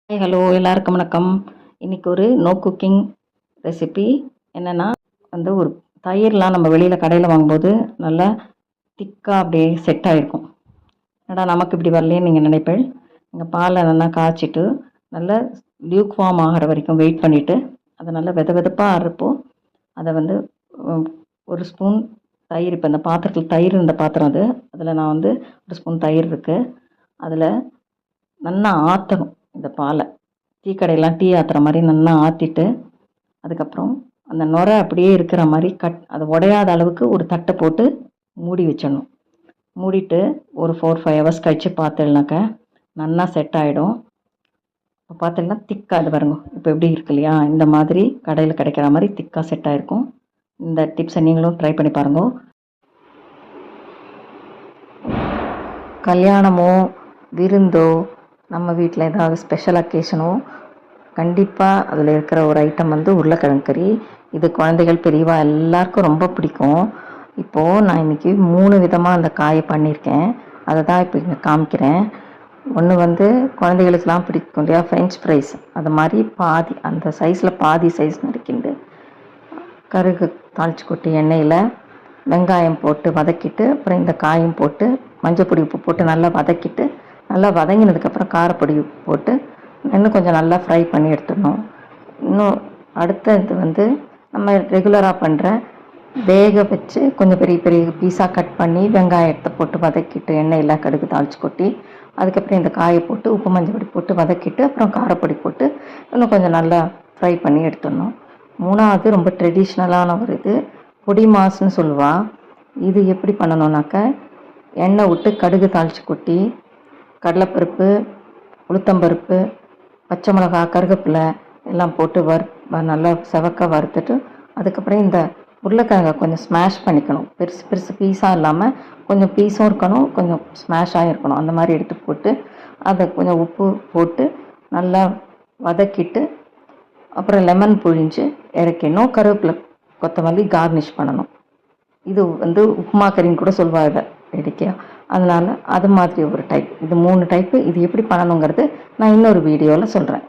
Hi hello எல்லாருக்கும் வணக்கம். இன்றைக்கி ஒரு நோ குக்கிங் ரெசிபி. என்னென்னா ஒரு தயிர்லாம் நம்ம வெளியில் கடையில் வாங்கும்போது நல்லா திக்காக அப்படியே செட் ஆகிருக்கும். என்னடா நமக்கு இப்படி வரலையேன்னு நீங்கள் நினைப்பேன். நீங்கள் பாலை நல்லா காய்ச்சிட்டு நல்லா லியூக் ஃபார்ம் ஆகிற வரைக்கும் வெயிட் பண்ணிவிட்டு அதை நல்லா வெதப்பாக ஆடுறப்போ அதை ஒரு ஸ்பூன் தயிர், இப்போ இந்த பாத்திரத்தில் தயிர், இந்த பாத்திரம் அதில் நான் ஒரு ஸ்பூன் தயிர் இருக்குது. அதில் நல்லா ஆற்றணும். இந்த பாலை டீ கடையெல்லாம் டீ ஆற்றுற மாதிரி நல்லா ஆற்றிட்டு அதுக்கப்புறம் அந்த நுரை அப்படியே இருக்கிற மாதிரி அது உடையாத அளவுக்கு ஒரு தட்டை போட்டு மூடி வச்சிடணும். மூடிட்டு ஒரு 4-5 ஹவர்ஸ் கழித்து பார்த்தேன்னாக்கா நல்லா செட் ஆகிடும். இப்போ பார்த்தீங்கன்னா திக்காக அது பாருங்க, இப்போ எப்படி இருக்கு இல்லையா, இந்த மாதிரி கடையில் கிடைக்கிற மாதிரி திக்காக செட் ஆகிருக்கும். இந்த டிப்ஸை நீங்களும் ட்ரை பண்ணி பாருங்க. கல்யாணமோ விருந்தோ நம்ம வீட்டில் ஏதாவது ஸ்பெஷல் அக்கேஷனோ கண்டிப்பாக அதில் இருக்கிற ஒரு ஐட்டம் உருளைக்கிழங்கு கறி. இது குழந்தைகள் பெரியவா எல்லாருக்கும் ரொம்ப பிடிக்கும். இப்போது நான் இன்றைக்கி 3 விதமாக அந்த காயை பண்ணியிருக்கேன். அதை தான் இப்போ இங்கே காமிக்கிறேன். ஒன்று குழந்தைகளுக்கெல்லாம் பிடிக்கும் இல்லையா, ஃப்ரெஞ்ச் ஃப்ரைஸ். அது மாதிரி பாதி அந்த சைஸில் பாதி சைஸ் நறுக்கிண்டு கருகு தாளிச்சு கொட்டி எண்ணெயில் வெங்காயம் போட்டு வதக்கிட்டு அப்புறம் இந்த காயும் போட்டு மஞ்சள் உப்பு போட்டு நல்லா வதக்கிட்டு நல்லா வதங்கினதுக்கப்புறம் காரப்பொடி போட்டு இன்னும் கொஞ்சம் நல்லா ஃப்ரை பண்ணி எடுத்துடணும். இன்னும் அடுத்தது நம்ம ரெகுலராக பண்ணுற வேக வச்சு கொஞ்சம் பெரிய பெரிய பீஸாக கட் பண்ணி வெங்காயத்தை போட்டு வதக்கிட்டு எண்ணெயில் கடுகு தாளிச்சு கொட்டி அதுக்கப்புறம் இந்த காயை போட்டு உப்பு மஞ்சள் பொடி போட்டு வதக்கிட்டு அப்புறம் காரப்பொடி போட்டு இன்னும் கொஞ்சம் நல்லா ஃப்ரை பண்ணி எடுத்துடணும். 3வது ரொம்ப ட்ரெடிஷ்னலான ஒரு பொடி மாசுன்னு சொல்லுவாள். இது எப்படி பண்ணணுன்னாக்க எண்ணெய் விட்டு கடுகு தாளிச்சு கொட்டி கடலைப்பருப்பு, உளுத்தம்பருப்பு, பச்சை மிளகா, கருவேப்பிலை எல்லாம் போட்டு நல்லா செவக்க வறுத்துட்டு அதுக்கப்புறம் இந்த உருளைக்கிழங்கை கொஞ்சம் ஸ்மாஷ் பண்ணிக்கணும். பெருசு பெருசு பீஸாக இல்லாமல் கொஞ்சம் பீஸும் இருக்கணும், கொஞ்சம் ஸ்மாஷாக இருக்கணும். அந்த மாதிரி எடுத்து போட்டு அதை கொஞ்சம் உப்பு போட்டு நல்லா வதக்கிட்டு அப்புறம் லெமன் புழிஞ்சு இறக்கிடணும். கருவேப்பிலை, கொத்தமல்லி கார்னிஷ் பண்ணணும். இது உப்புமா கறின்னு கூட சொல்லுவாங்க வேடிக்கையாக. அதனால் அது மாதிரி ஒரு டைப். இது 3 டைப்பு. இது எப்படி பண்ணணுங்கிறது நான் இன்னொரு வீடியோவில் சொல்கிறேன்.